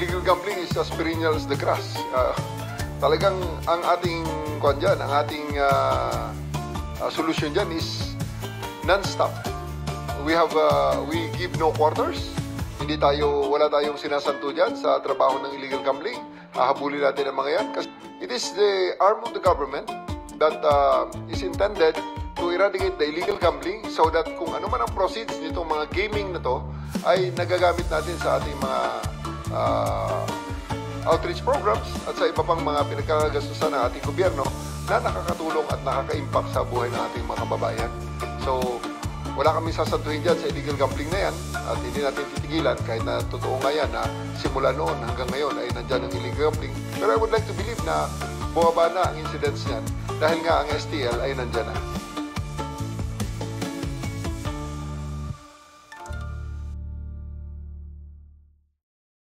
illegal gambling is as perennial as the grass. Talagang ang ating ang ating solution dyan is non-stop. We give no quarters. Wala tayong sinasanto dyan sa trabaho ng illegal gambling. Hahabulin natin ang mga yan. Kasi it is the arm of the government that is intended to eradicate the illegal gambling so that kung ano man ang proceeds nitong mga gaming na to ay nagagamit natin sa ating mga outreach programs at sa iba pang mga pinagkakagastusan ng ating gobyerno na nakakatulong at nakaka-impact sa buhay ng ating mga kababayan. So, wala kaming sasantuhin dyan sa illegal gambling na yan at hindi natin titigilan kahit na totoo nga yan na simula noon hanggang ngayon ay nandyan ang illegal gambling. Pero I would like to believe na bumaba na ang incidents niyan dahil nga ang STL ay nandyan na.